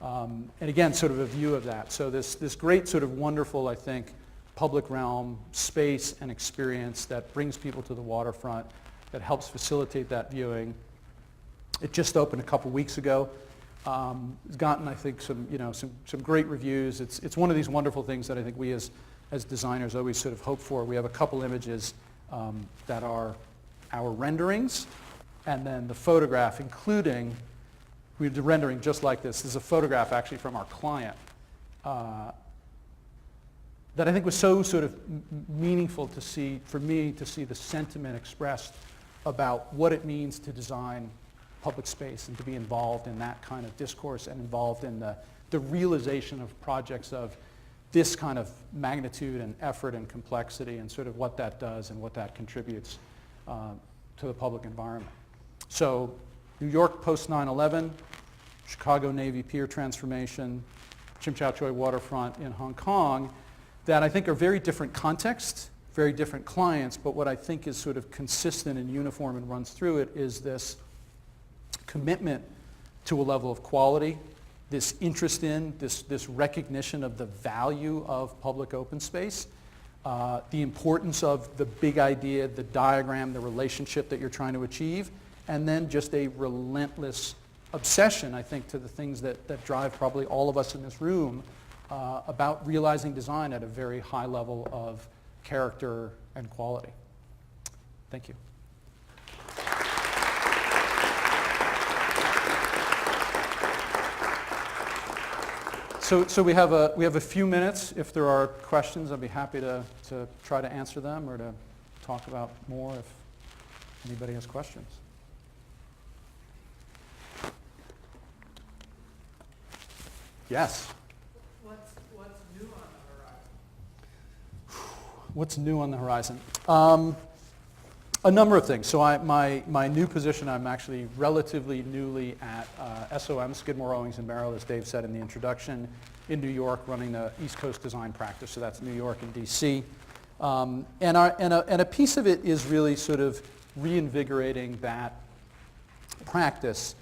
And again, sort of a view of that. So this great sort of wonderful, I think, public realm space and experience that brings people to the waterfront, that helps facilitate that viewing. It just opened a couple weeks ago. It's gotten, I think, some great reviews. It's one of these wonderful things that I think we as designers always sort of hope for. We have a couple images that are our renderings, and then the photograph, including, we did rendering just like this. This is a photograph actually from our client that I think was so sort of meaningful to see, for me to see the sentiment expressed about what it means to design public space and to be involved in that kind of discourse and involved in the realization of projects of this kind of magnitude and effort and complexity and sort of what that does and what that contributes to the public environment. So New York post 9/11, Chicago Navy Pier transformation, Chim Chow Choy waterfront in Hong Kong, that I think are very different contexts, very different clients, but what I think is sort of consistent and uniform and runs through it is this commitment to a level of quality, this interest in, this recognition of the value of public open space, the importance of the big idea, the diagram, the relationship that you're trying to achieve, and then just a relentless obsession, I think, to the things that drive probably all of us in this room about realizing design at a very high level of character and quality. Thank you. So we have a few minutes. If there are questions, I'd be happy to try to answer them or to talk about more if anybody has questions. Yes. What's new on the horizon? What's new on the horizon? A number of things. So my new position, I'm actually relatively newly at SOM, Skidmore, Owings & Merrill, as Dave said in the introduction, in New York, running the East Coast design practice. So that's New York and DC. And a piece of it is really sort of reinvigorating that practice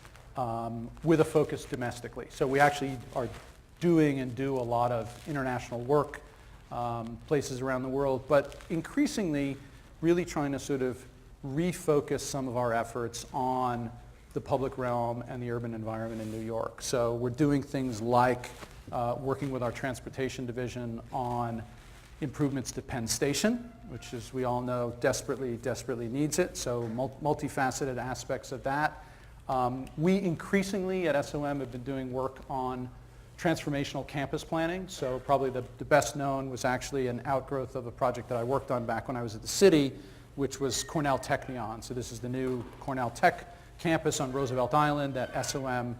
with a focus domestically. So we actually are doing and do a lot of international work, places around the world, but increasingly really trying to sort of refocus some of our efforts on the public realm and the urban environment in New York. So we're doing things like working with our transportation division on improvements to Penn Station, which, as we all know, desperately needs it. So multifaceted aspects of that. We increasingly at SOM have been doing work on transformational campus planning. So probably the best known was actually an outgrowth of a project that I worked on back when I was at the city, which was Cornell Technion. So this is the new Cornell Tech campus on Roosevelt Island that SOM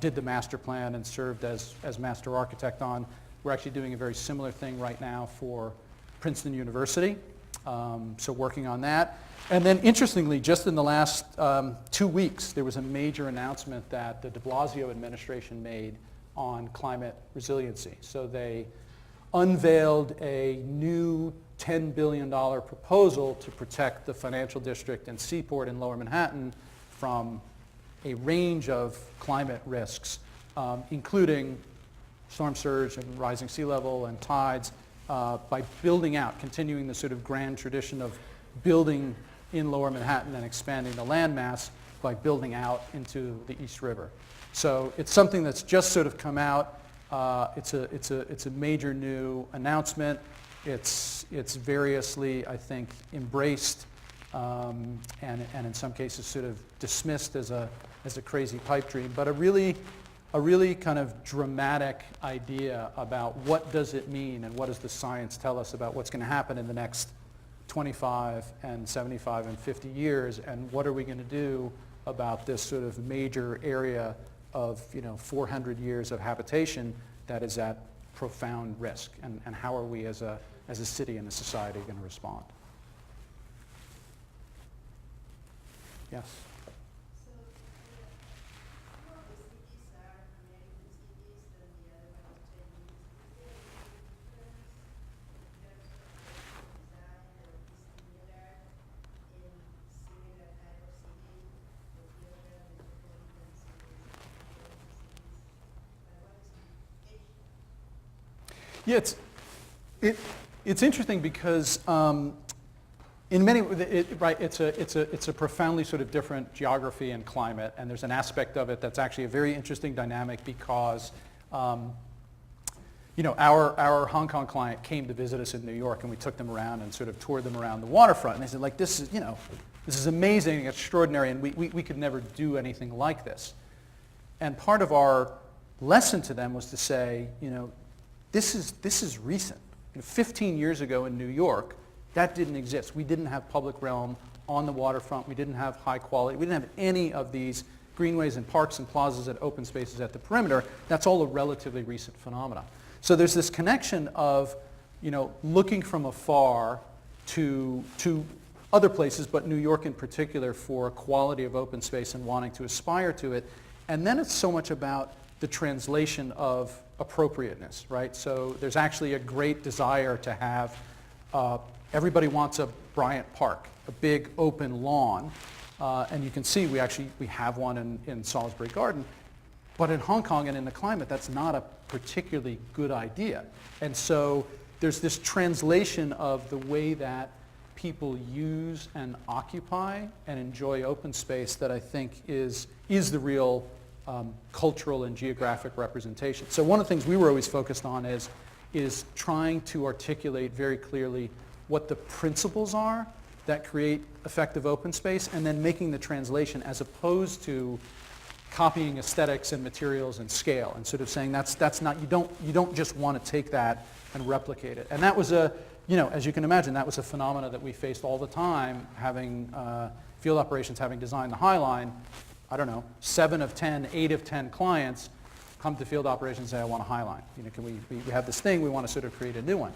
did the master plan and served as master architect on. We're actually doing a very similar thing right now for Princeton University. So working on that. And then interestingly, just in the last 2 weeks, there was a major announcement that the de Blasio administration made on climate resiliency. So they unveiled a new $10 billion proposal to protect the financial district and seaport in Lower Manhattan from a range of climate risks, including storm surge and rising sea level and tides, by building out, continuing the sort of grand tradition of building in Lower Manhattan and expanding the landmass by building out into the East River. So it's something that's just sort of come out. It's a major new announcement. It's variously, I think, embraced and in some cases sort of dismissed as a crazy pipe dream, but a really kind of dramatic idea about what does it mean and what does the science tell us about what's going to happen in the next 25 and 75 and 50 years, and what are we going to do about this sort of major area of 400 years of habitation that is at profound risk, and how are we as a city and a society going to respond? Yes? So, what the cities are, American cities and the other one is Chinese, is there any difference in terms of design or is similar in similar type of city with the other metropolitan cities and urban cities? But what is the implication? Yeah, it's interesting because in many, it's a profoundly sort of different geography and climate, and there's an aspect of it that's actually a very interesting dynamic because, our Hong Kong client came to visit us in New York, and we took them around and sort of toured them around the waterfront, and they said, like, this is amazing, extraordinary, and we could never do anything like this. And part of our lesson to them was to say, this is recent. 15 years ago in New York, that didn't exist. We didn't have public realm on the waterfront. We didn't have high quality. We didn't have any of these greenways and parks and plazas and open spaces at the perimeter. That's all a relatively recent phenomena. So there's this connection of, looking from afar to other places, but New York in particular, for a quality of open space and wanting to aspire to it. And then it's so much about the translation of appropriateness, right? So there's actually a great desire to have, everybody wants a Bryant Park, a big open lawn, and you can see we have one in Salisbury Garden, but in Hong Kong and in the climate, that's not a particularly good idea. And so there's this translation of the way that people use and occupy and enjoy open space that I think is the real cultural and geographic representation. So one of the things we were always focused on is trying to articulate very clearly what the principles are that create effective open space, and then making the translation as opposed to copying aesthetics and materials and scale, and sort of saying that's not, you don't just want to take that and replicate it. And that was as you can imagine, that was a phenomena that we faced all the time, having field operations, having designed the High Line. I don't know, 7 of 10, 8 of 10 clients come to field operations and say, I want a High Line. Can we have this thing, we want to sort of create a new one.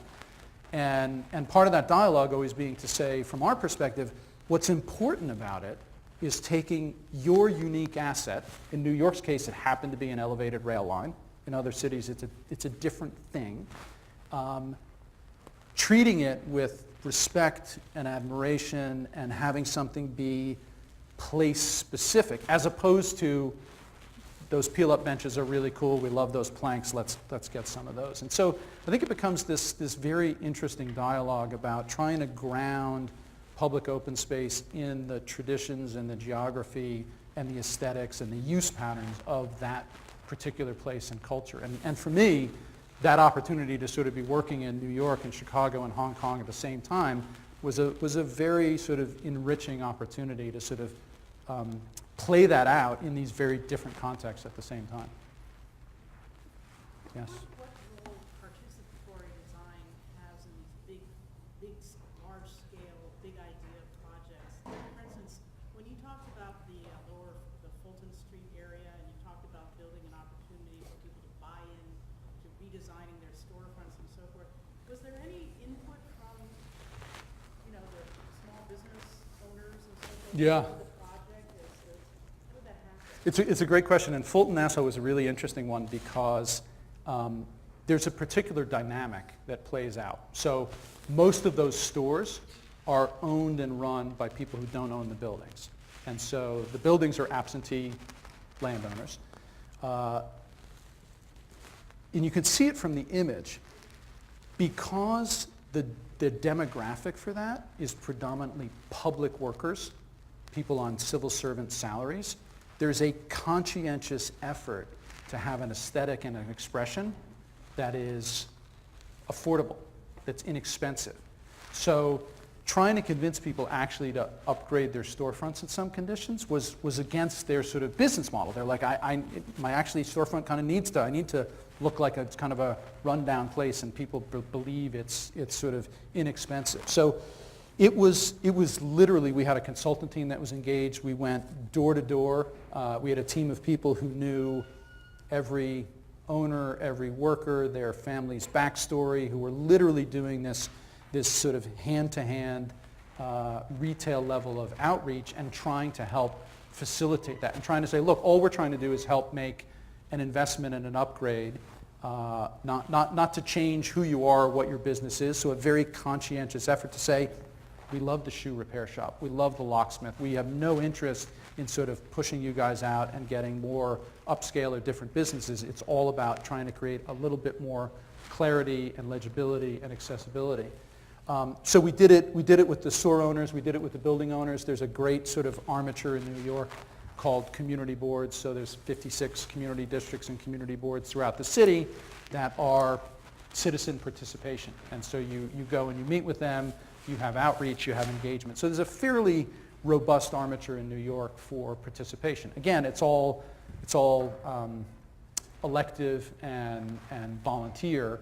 And part of that dialogue always being to say, from our perspective, what's important about it is taking your unique asset. In New York's case, it happened to be an elevated rail line. In other cities, it's a different thing. Treating it with respect and admiration and having something be place specific, as opposed to those peel-up benches are really cool, we love those planks, let's get some of those. And so I think it becomes this very interesting dialogue about trying to ground public open space in the traditions and the geography and the aesthetics and the use patterns of that particular place and culture. And for me, that opportunity to sort of be working in New York and Chicago and Hong Kong at the same time was a very sort of enriching opportunity to sort of play that out in these very different contexts at the same time. Yes? What role participatory design has in these big, large-scale, big idea projects? For instance, when you talked about the Fulton Street area, and you talked about building an opportunity for people to buy in to redesigning their storefronts and so forth, was there any input from, Yeah. The project how did that happen? It's a great question, and Fulton Nassau was a really interesting one because there's a particular dynamic that plays out. So most of those stores are owned and run by people who don't own the buildings. And so the buildings are absentee landowners. And you can see it from the image. Because the demographic for that is predominantly public workers, people on civil servant salaries, there's a conscientious effort to have an aesthetic and an expression that is affordable, that's inexpensive. So trying to convince people actually to upgrade their storefronts in some conditions was against their sort of business model. They're like, my actually storefront kind of I need to look like it's kind of a rundown place, and people believe it's sort of inexpensive. So it was literally, we had a consultant team that was engaged. We went door to door. We had a team of people who knew every owner, every worker, their family's backstory, who were literally doing this sort of hand-to-hand retail level of outreach and trying to help facilitate that and trying to say, look, all we're trying to do is help make an investment and an upgrade, not to change who you are or what your business is. So a very conscientious effort to say, we love the shoe repair shop, we love the locksmith, we have no interest in sort of pushing you guys out and getting more upscale or different businesses. It's all about trying to create a little bit more clarity and legibility and accessibility. So we did it with the store owners, we did it with the building owners. There's a great sort of armature in New York called community boards. So there's 56 community districts and community boards throughout the city that are citizen participation. And so you go and you meet with them, you have outreach, you have engagement. So there's a fairly robust armature in New York for participation. Again, it's all elective and volunteer.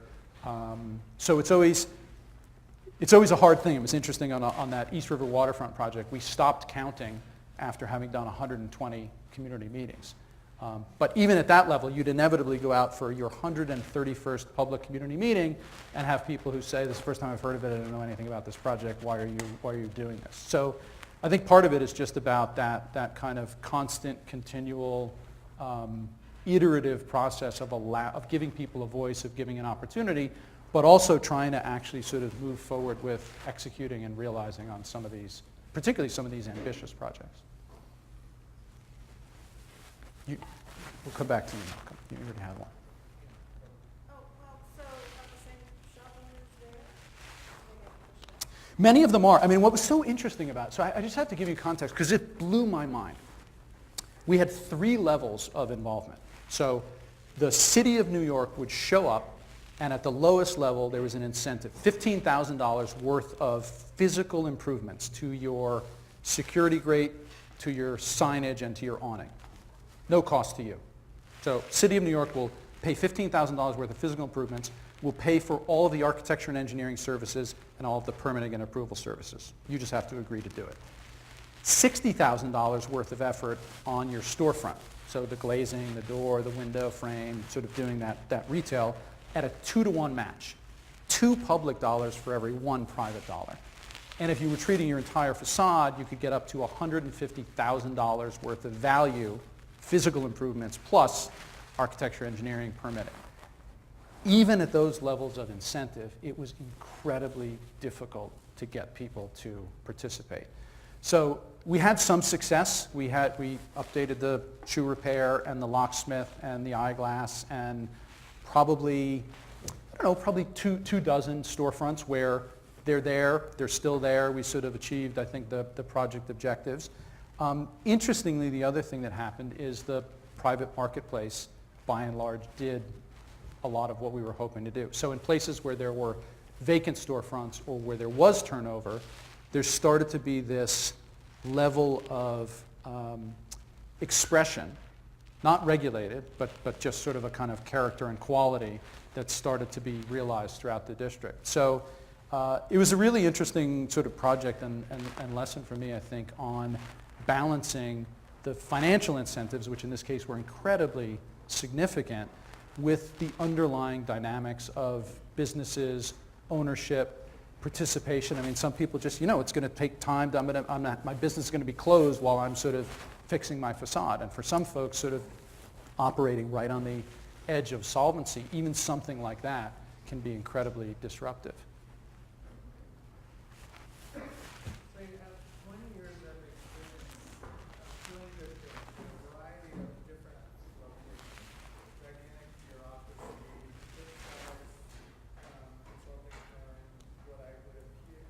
So it's always a hard thing. It was interesting on that East River Waterfront project. We stopped counting after having done 120 community meetings. But even at that level, you'd inevitably go out for your 131st public community meeting and have people who say, this is the first time I've heard of it, I don't know anything about this project, why are you doing this? So I think part of it is just about that kind of constant, continual, iterative process of giving people a voice, of giving an opportunity, but also trying to actually sort of move forward with executing and realizing on some of these, particularly some of these ambitious projects. We'll come back to you. You already have one. Oh, well, so are the same shop owners there? Many of them are. I mean, what was so interesting about it, so I just have to give you context because it blew my mind. We had 3 levels of involvement. So the city of New York would show up, and at the lowest level, there was an incentive, $15,000 worth of physical improvements to your security grate, to your signage, and to your awning. No cost to you. So City of New York will pay $15,000 worth of physical improvements, will pay for all of the architecture and engineering services and all of the permitting and approval services. You just have to agree to do it. $60,000 worth of effort on your storefront. So the glazing, the door, the window frame, sort of doing that retail at a 2-to-1 match. 2 public dollars for every 1 private dollar. And if you were treating your entire facade, you could get up to $150,000 worth of value, physical improvements, plus architecture, engineering, permitting. Even at those levels of incentive, it was incredibly difficult to get people to participate. So we had some success. We updated the shoe repair and the locksmith and the eyeglass and probably 2 dozen storefronts where they're still there. We sort of achieved, I think, the project objectives. Interestingly, the other thing that happened is the private marketplace, by and large, did a lot of what we were hoping to do. So in places where there were vacant storefronts or where there was turnover, there started to be this level of expression, not regulated, but just sort of a kind of character and quality that started to be realized throughout the district. So it was a really interesting sort of project and lesson for me, I think, on balancing the financial incentives, which in this case were incredibly significant, with the underlying dynamics of businesses, ownership, participation. I mean, some people just, it's going to take time. My business is going to be closed while I'm sort of fixing my facade. And for some folks, sort of operating right on the edge of solvency, even something like that can be incredibly disruptive. So you have 20 years of experience doing good things in a variety of different locations. Gigantic bureaucracy, good size consulting firm, what I would appear,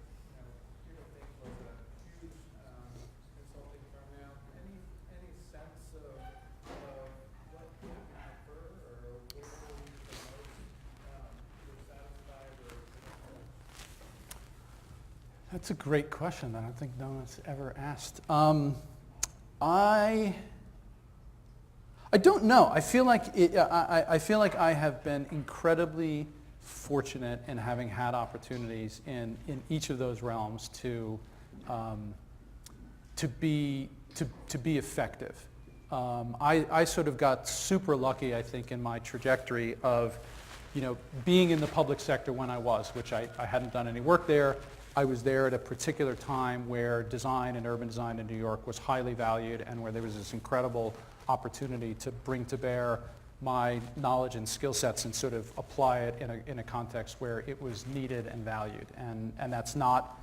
people think was a huge consulting firm now. Any sense of what you prefer or which will you the most you're satisfied or That's a great question that I don't think no one's ever asked. I don't know. I feel like I feel like I have been incredibly fortunate in having had opportunities in each of those realms to be effective. I sort of got super lucky, I think, in my trajectory of, being in the public sector when I was, which I hadn't done any work there. I was there at a particular time where design and urban design in New York was highly valued and where there was this incredible opportunity to bring to bear my knowledge and skill sets and sort of apply it in a context where it was needed and valued. And it's not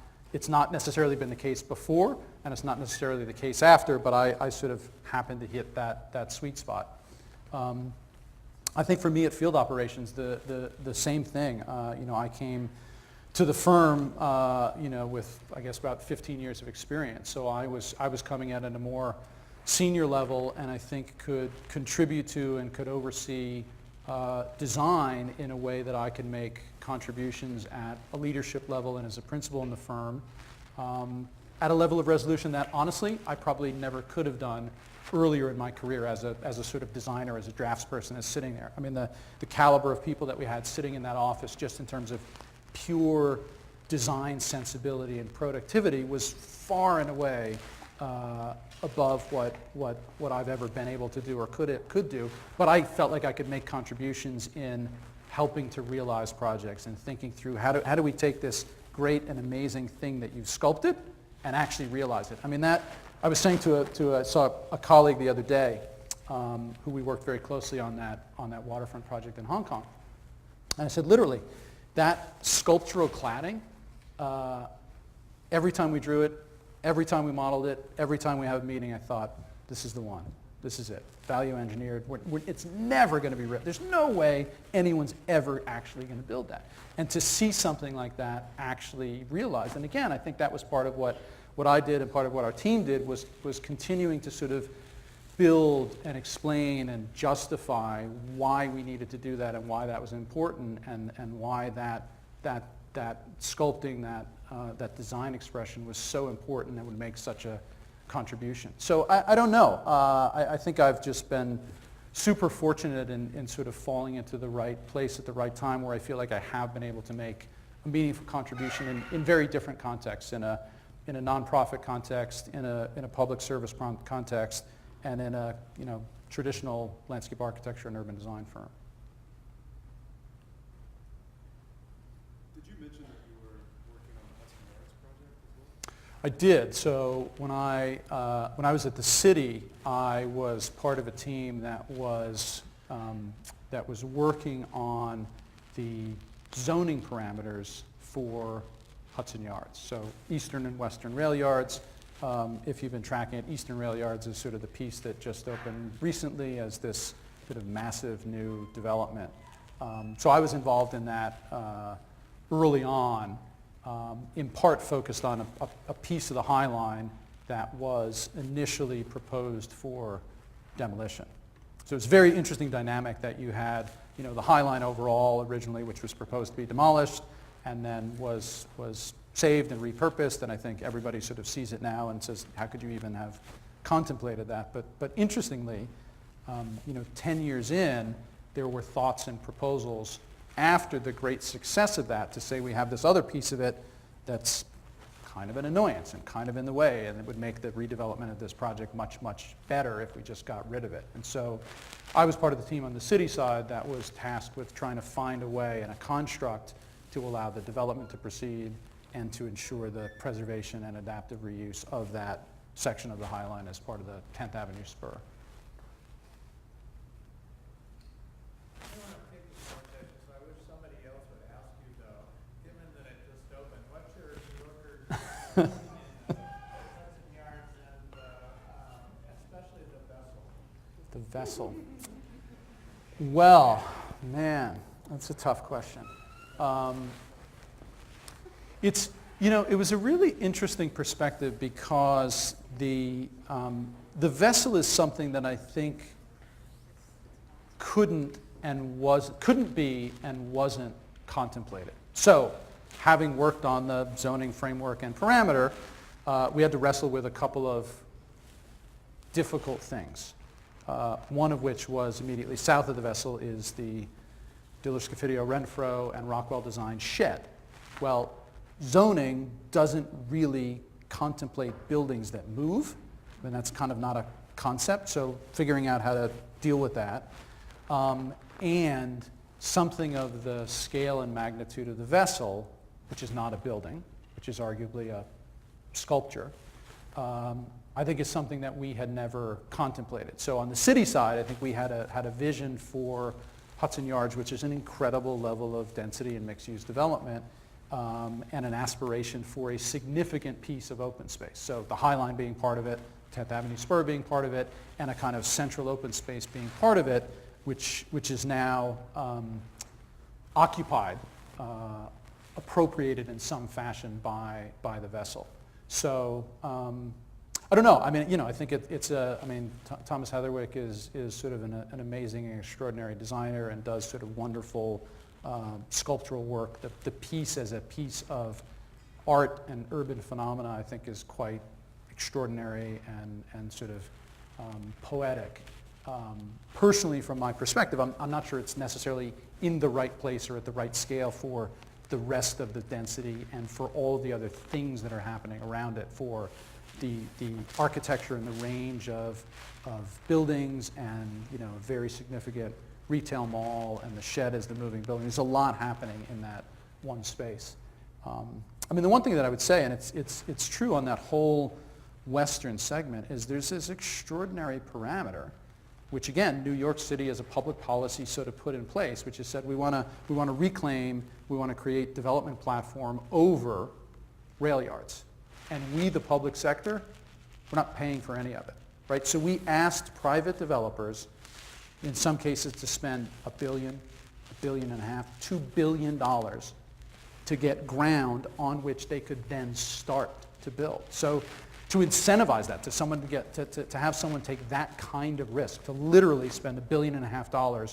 necessarily been the case before, and it's not necessarily the case after, but I sort of happened to hit that sweet spot. I think for me at field operations, the same thing. I came to the firm, with I guess about 15 years of experience. So I was coming at a more senior level, and I think could contribute to and could oversee design in a way that I could make contributions at a leadership level and as a principal in the firm, at a level of resolution that honestly I probably never could have done earlier in my career as a sort of designer, as a draftsperson, as sitting there. I mean, the caliber of people that we had sitting in that office, just in terms of pure design sensibility and productivity, was far and away above what I've ever been able to do or could do. But I felt like I could make contributions in helping to realize projects and thinking through how do we take this great and amazing thing that you've sculpted and actually realize it. I mean, that I was saying I saw a colleague the other day who we worked very closely on that Waterfront project in Hong Kong, and I said, literally, that sculptural cladding, every time we drew it, every time we modeled it, every time we have a meeting, I thought, this is the one. This is it. Value engineered. It's never going to be ripped. There's no way anyone's ever actually going to build that. And to see something like that actually realized, and again, I think that was part of what I did and part of what our team did was continuing to sort of build and explain and justify why we needed to do that and why that was important and why that sculpting, that design expression was so important and would make such a contribution. So I don't know. I think I've just been super fortunate in sort of falling into the right place at the right time, where I feel like I have been able to make a meaningful contribution in very different contexts, in a nonprofit context, in a public service context, and in a traditional landscape architecture and urban design firm. Did you mention that you were working on the Esplanade project as well? I did. So when I was at the city, I was part of a team that was working on the zoning parameters for Hudson Yards. So eastern and western rail yards. If you've been tracking it, Eastern Rail Yards is sort of the piece that just opened recently as this sort of massive new development. So I was involved in that early on, in part focused on a piece of the High Line that was initially proposed for demolition. So it's a very interesting dynamic that you had, the High Line overall originally, which was proposed to be demolished, and then was saved and repurposed, and I think everybody sort of sees it now and says, how could you even have contemplated that? But interestingly, 10 years in, there were thoughts and proposals after the great success of that to say we have this other piece of it that's kind of an annoyance and kind of in the way, and it would make the redevelopment of this project much, much better if we just got rid of it. And so I was part of the team on the city side that was tasked with trying to find a way and a construct to allow the development to proceed and to ensure the preservation and adaptive reuse of that section of the High Line as part of the 10th Avenue spur. I don't want to take this conversation, so I wish somebody else would ask you though, given that it just opened, what's your New Yorker's opinion of Hudson Yards and especially the vessel? The vessel. Well, man, that's a tough question. It was a really interesting perspective because the vessel is something that I think couldn't be and wasn't contemplated. So, having worked on the zoning framework and parameter, we had to wrestle with a couple of difficult things. One of which was immediately south of the vessel is the Diller Scofidio Renfro and Rockwell Design shed. Well, zoning doesn't really contemplate buildings that move. I mean, that's kind of not a concept, so figuring out how to deal with that. And something of the scale and magnitude of the vessel, which is not a building, which is arguably a sculpture, I think is something that we had never contemplated. So on the city side, I think we had a vision for Hudson Yards, which is an incredible level of density and mixed-use development, and an aspiration for a significant piece of open space. So the High Line being part of it, 10th Avenue Spur being part of it, and a kind of central open space being part of it, which is now occupied, appropriated in some fashion by the vessel. So I don't know. I mean, I think Thomas Heatherwick is sort of an amazing and extraordinary designer and does sort of wonderful sculptural work. The piece as a piece of art and urban phenomena, I think, is quite extraordinary and sort of poetic. Personally, from my perspective, I'm not sure it's necessarily in the right place or at the right scale for the rest of the density and for all the other things that are happening around it, for the architecture and the range of buildings and a very significant retail mall and the shed as the moving building. There's a lot happening in that one space. The one thing that I would say, and it's true on that whole western segment, is there's this extraordinary parameter, which again, New York City as a public policy sort of put in place, which has said we want to reclaim, we want to create development platform over rail yards. And we, the public sector, we're not paying for any of it, right? So we asked private developers, in some cases, to spend $1 billion, $1.5 billion, $2 billion to get ground on which they could then start to build. So to incentivize that, to have someone take that kind of risk, to literally spend $1.5 billion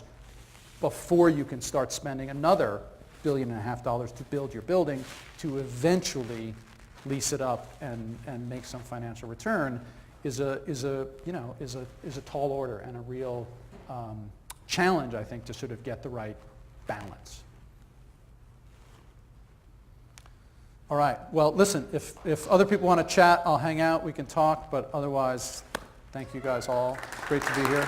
before you can start spending another $1.5 billion to build your building, to eventually lease it up and make some financial return, is a tall order and a real challenge, I think, to sort of get the right balance. All right. Well, listen, if other people want to chat, I'll hang out. We can talk. But otherwise, thank you guys all. Great to be here.